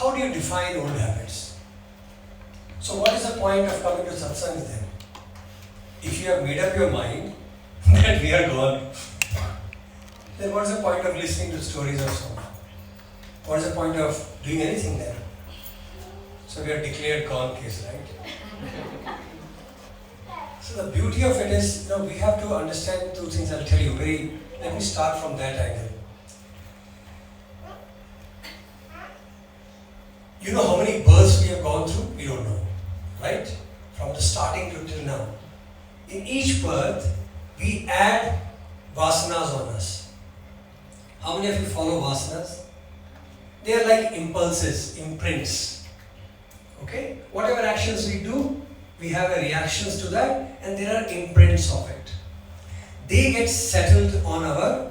how do you define old habits? So what is the point of coming to satsang then? If you have made up your mind that we are gone, then what is the point of listening to stories or so? What is the point of doing anything then? So we are declared gone case, right? So the beauty of it is, we have to understand two things. I'll tell you let me start from that angle. You know how many births we have gone through? We don't know, right? From the starting to till now. In each birth, we add vasanas on us. How many of you follow vasanas? They are like impulses, imprints. Okay? Whatever actions we do, we have a reactions to that, and there are imprints of it. They get settled on our,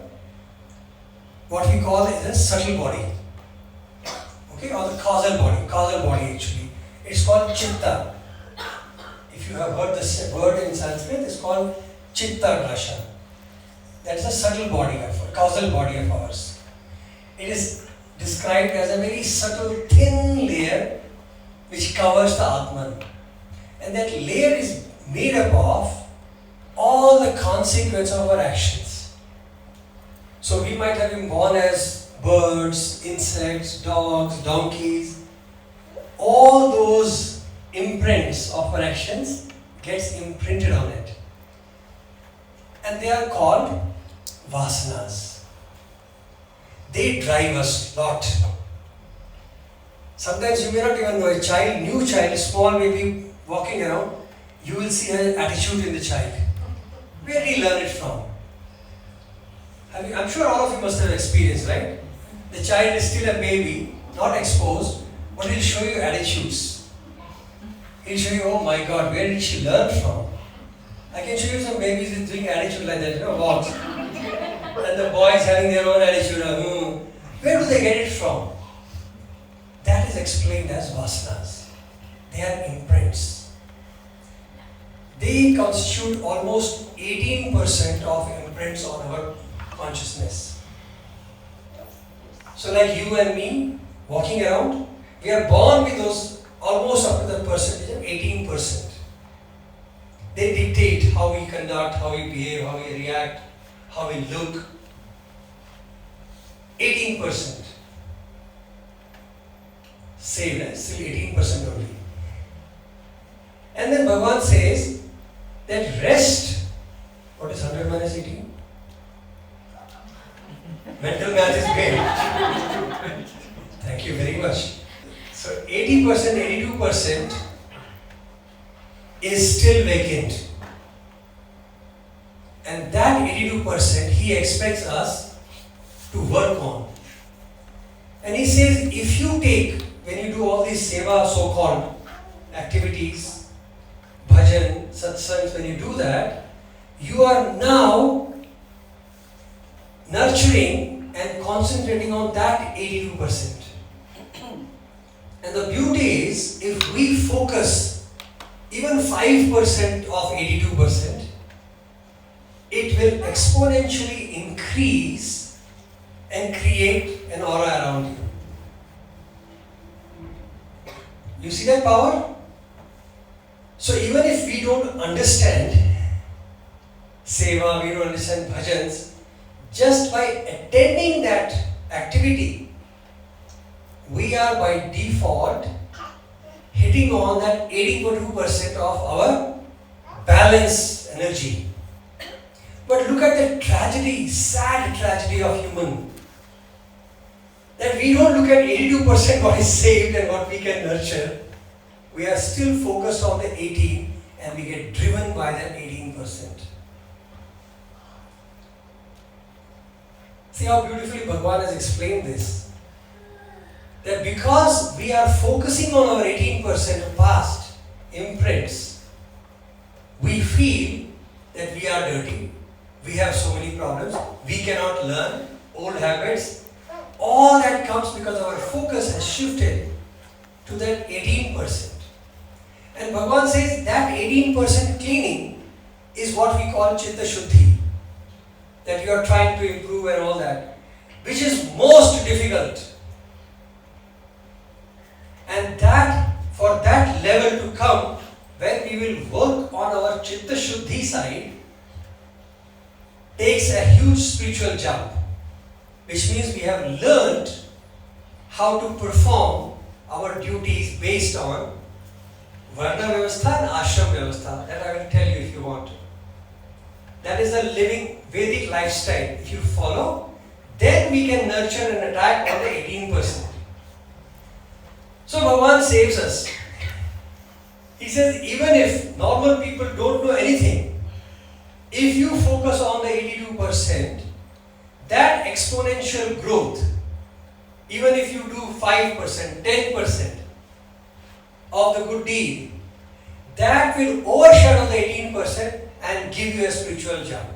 what we call is a subtle body. Okay, or the causal body actually. It's called chitta. If you have heard this word in Sanskrit, it's called chitta rasha. That is a subtle body causal body of ours. It is described as a very subtle, thin layer which covers the Atman. And that layer is made up of all the consequences of our actions. So we might have been born as birds, insects, dogs, donkeys. All those imprints of our actions gets imprinted on it. And they are called vasanas. They drive us a lot. Sometimes you may not even know a new child, small baby walking around, you will see an attitude in the child. Where did he learn it from? I'm sure all of you must have experienced, right? The child is still a baby, not exposed, but he'll show you attitudes. He'll show you, oh my God, where did she learn from? I can show you some babies doing attitude like that, walks. And the boys having their own attitude. Where do they get it from? That is explained as vasanas. They are imprints. They constitute almost 18% of imprints on our consciousness. So like you and me, walking around, we are born with those almost up to the percentage of 18%. They dictate how we conduct, how we behave, how we react, how we look. 18%. Saved, still 18% only. And then Bhagavan says that rest, what is 100 minus 18? Mental math is great. Thank you very much. So 80%, 82% is still vacant. And that 82% he expects us to work on. And he says, if you take, when you do all these seva so-called activities, bhajan, satsangs, when you do that, you are now nurturing and concentrating on that 82%. And the beauty is, if we focus even 5% of 82%, it will exponentially increase and create an aura around you. You see that power? So even if we don't understand seva, we don't understand bhajans, just by attending that activity, we are by default hitting on that 82% of our balance energy. But look at the tragedy, sad tragedy of human. That we don't look at 82% what is saved and what we can nurture. We are still focused on the 18 and we get driven by that 18%. See how beautifully Bhagavan has explained this. That because we are focusing on our 18% past imprints, we feel that we are dirty, we have so many problems, we cannot learn, old habits. All that comes because our focus has shifted to that 18%. And Bhagavan says that 18% cleaning is what we call Chitta Shuddhi. That you are trying to improve and all that, which is most difficult. And that, for that level to come, when we will work on our Chitta Shuddhi side, takes a huge spiritual jump, which means we have learned how to perform our duties based on Varna Vyavastha and Ashram Vyavastha. That I will tell you if you want. That is a living Vedic lifestyle. If you follow, then we can nurture and attack on the 18%. So Bhagavan saves us. He says, even if normal people don't know anything, if you focus on the 82%, that exponential growth, even if you do 5%, 10% of the good deed, that will overshadow the 18% and give you a spiritual jump.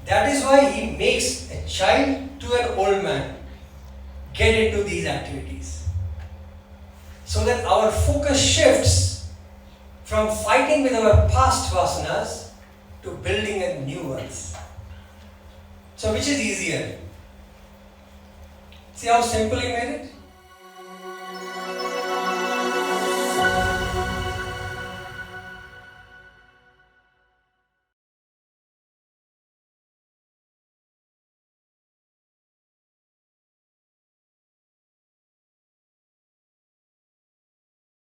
That is why he makes a child to an old man get into these activities. So that our focus shifts from fighting with our past vasanas to building a new ones. So which is easier? See how simple he made it?